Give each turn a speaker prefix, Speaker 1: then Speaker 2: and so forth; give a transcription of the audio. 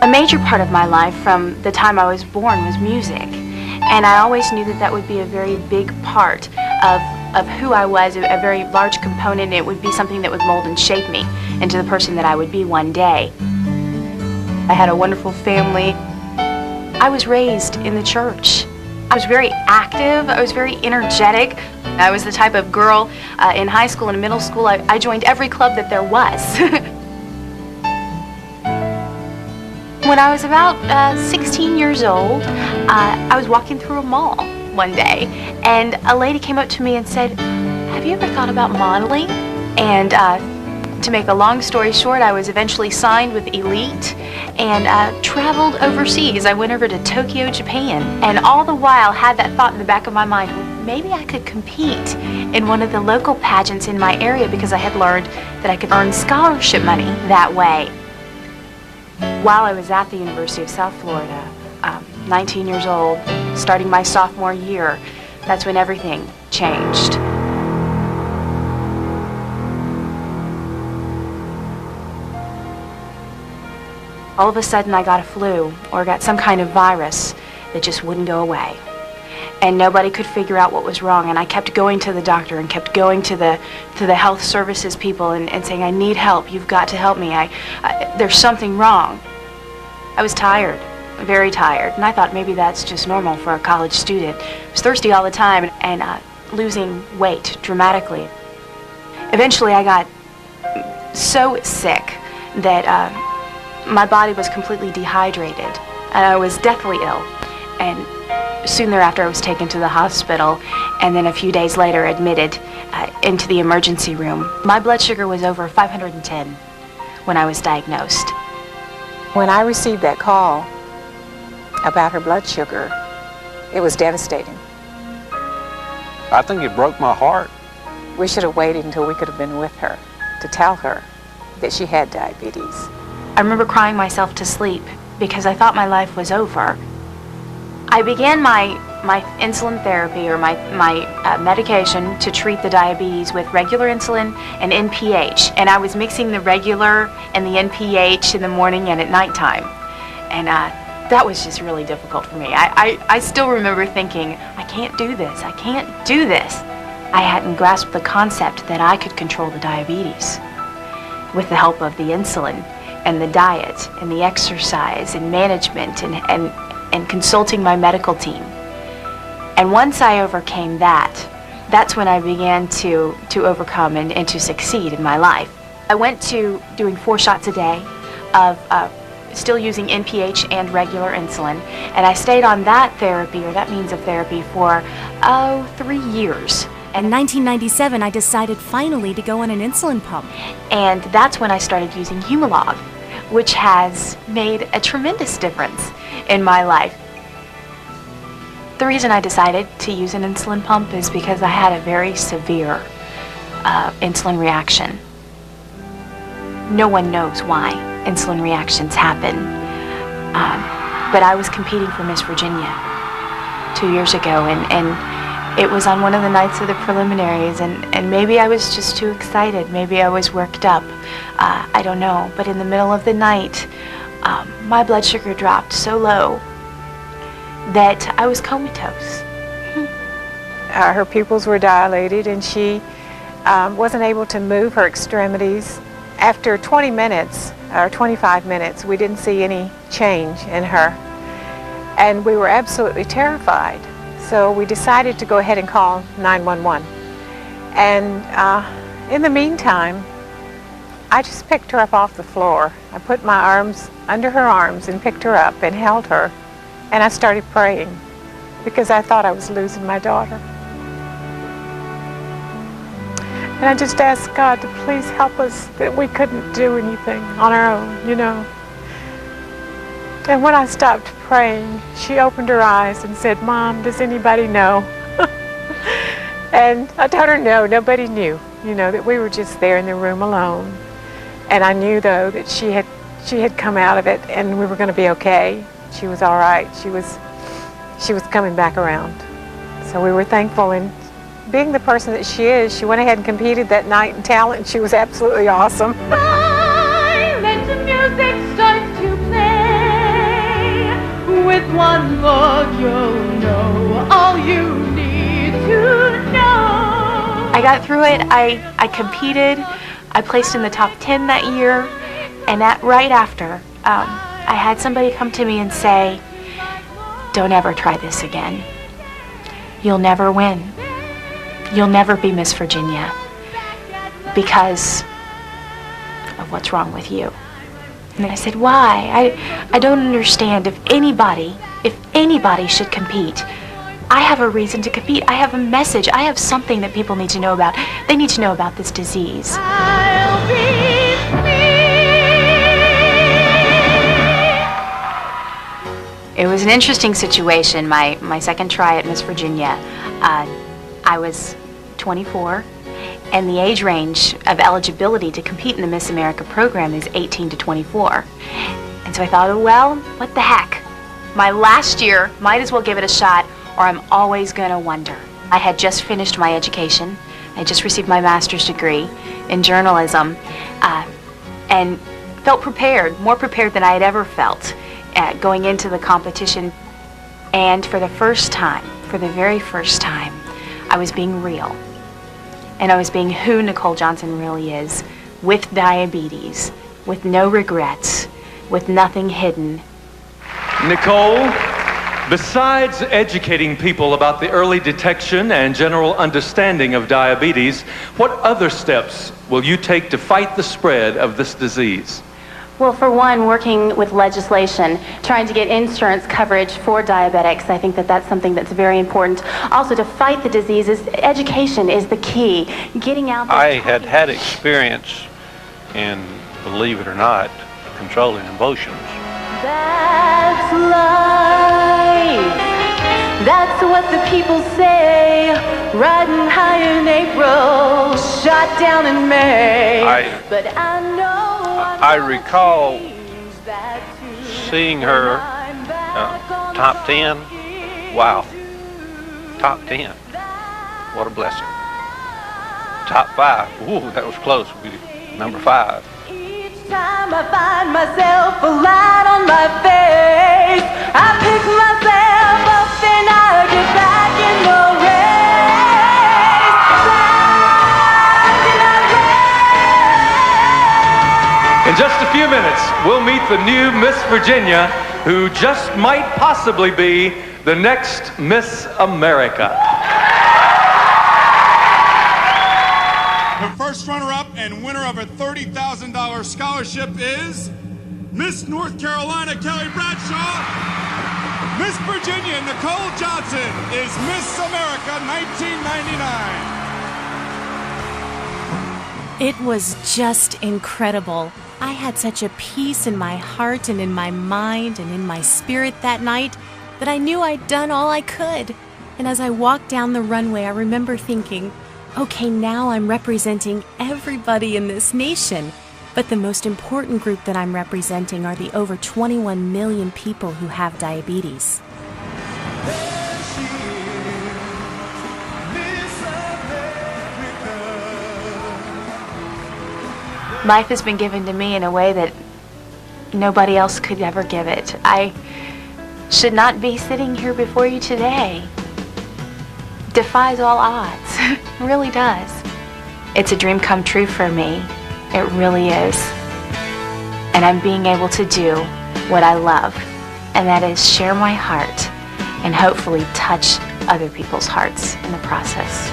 Speaker 1: A major part of my life from the time I was born was music, and I always knew that that would be a very big part of who I was, a very large component. It would be something that would mold and shape me into the person that I would be one day. I had a wonderful family. I was raised in the church. I was very active, I was very energetic. I was the type of girl in high school and middle school, I joined every club that there was. When I was about 16 years old, I was walking through a mall one day, and a lady came up to me and said, "Have you ever thought about modeling?" And to make a long story short, I was eventually signed with Elite and traveled overseas. I went over to Tokyo, Japan, and all the while had that thought in the back of my mind, well, maybe I could compete in one of the local pageants in my area, because I had learned that I could earn scholarship money that way. While I was at the University of South Florida, 19 years old, starting my sophomore year, that's when everything changed. All of a sudden I got a flu or got some kind of virus that just wouldn't go away. And nobody could figure out what was wrong, and I kept going to the doctor and kept going to the health services people and saying, "I need help, you've got to help me, there's something wrong." I was tired, very tired, and I thought maybe that's just normal for a college student. I was thirsty all the time and losing weight dramatically. Eventually I got so sick that my body was completely dehydrated, and I was deathly ill. And soon thereafter I was taken to the hospital, and then a few days later admitted into the emergency room. My blood sugar was over 510 when I was diagnosed.
Speaker 2: When I received that call about her blood sugar, it was devastating.
Speaker 3: I think it broke my heart.
Speaker 2: We should have waited until we could have been with her to tell her that she had diabetes.
Speaker 1: I remember crying myself to sleep because I thought my life was over. I began my insulin therapy, or my medication to treat the diabetes, with regular insulin and NPH, and I was mixing the regular and the NPH in the morning and at nighttime, and that was just really difficult for me. I still remember thinking, I can't do this, I can't do this. I hadn't grasped the concept that I could control the diabetes with the help of the insulin and the diet and the exercise and management and consulting my medical team. And once I overcame that, that's when I began to overcome and to succeed in my life. I went to doing 4 shots a day of still using NPH and regular insulin, and I stayed on that therapy, or that means of therapy, for 3 years.
Speaker 4: In 1997, I decided finally to go on an insulin pump.
Speaker 1: And that's when I started using Humalog, which has made a tremendous difference in my life. The reason I decided to use an insulin pump is because I had a very severe insulin reaction. No one knows why insulin reactions happen, but I was competing for Miss Virginia 2 years ago, and it was on one of the nights of the preliminaries, and maybe I was just too excited, maybe I was worked up, I don't know, but in the middle of the night, my blood sugar dropped so low that I was comatose.
Speaker 2: Her pupils were dilated, and she wasn't able to move her extremities. After 20 minutes, or 25 minutes, we didn't see any change in her, and we were absolutely terrified. So we decided to go ahead and call 911. And in the meantime, I just picked her up off the floor. I put my arms under her arms and picked her up and held her. And I started praying because I thought I was losing my daughter. And I just asked God to please help us, that we couldn't do anything on our own, you know. And when I stopped praying, she opened her eyes and said, "Mom, does anybody know?" And I told her no, nobody knew, you know, that we were just there in the room alone. And I knew, though, that she had come out of it and we were going to be okay. She was all right. She was coming back around. So we were thankful, and being the person that she is, she went ahead and competed that night in talent, and she was absolutely awesome.
Speaker 5: Let the music start to play.
Speaker 1: got through it. I competed. I placed in the top 10 that year. And right after, I had somebody come to me and say, don't ever try this again. You'll never win. You'll never be Miss Virginia because of what's wrong with you. And I said, why? I don't understand. If anybody should compete, I have a reason to compete. I have a message. I have something that people need to know about. They need to know about this disease. I'll be free. It was an interesting situation. My second try at Miss Virginia, I was 24, and the age range of eligibility to compete in the Miss America program is 18 to 24. And so I thought, oh, well, what the heck? My last year, might as well give it a shot, or I'm always going to wonder. I had just finished my education. I just received my master's degree in journalism, and felt prepared, more prepared than I had ever felt going into the competition. And for the very first time, I was being real. And I was being who Nicole Johnson really is, with diabetes, with no regrets, with nothing hidden.
Speaker 5: Nicole, besides educating people about the early detection and general understanding of diabetes, what other steps will you take to fight the spread of this disease?
Speaker 6: Well, for one, working with legislation, trying to get insurance coverage for diabetics. I think that that's something that's very important. Also, to fight the diseases, education is the key. Getting out there.
Speaker 3: I had experience in, believe it or not, controlling emotions.
Speaker 6: That's life. That's what the people say. Riding high in April, shot down in May. But I know.
Speaker 3: I recall seeing her top 10. Wow. Top 10. What a blessing. Top 5. Ooh, that was close. Number 5.
Speaker 6: Each time I find myself a light on my face, I pick myself up and I get back in the race.
Speaker 5: In just a few minutes, we'll meet the new Miss Virginia, who just might possibly be the next Miss America.
Speaker 7: The first runner-up and winner of a $30,000 scholarship is Miss North Carolina, Kelly Bradshaw. Miss Virginia, Nicole Johnson is Miss America 1999.
Speaker 4: It was just incredible. I had such a peace in my heart and in my mind and in my spirit that night that I knew I'd done all I could. And as I walked down the runway, I remember thinking, okay, now I'm representing everybody in this nation. But the most important group that I'm representing are the over 21 million people who have diabetes.
Speaker 1: Life has been given to me in a way that nobody else could ever give it. I should not be sitting here before you today. Defies all odds. It really does. It's a dream come true for me. It really is. And I'm being able to do what I love, and that is share my heart and hopefully touch other people's hearts in the process.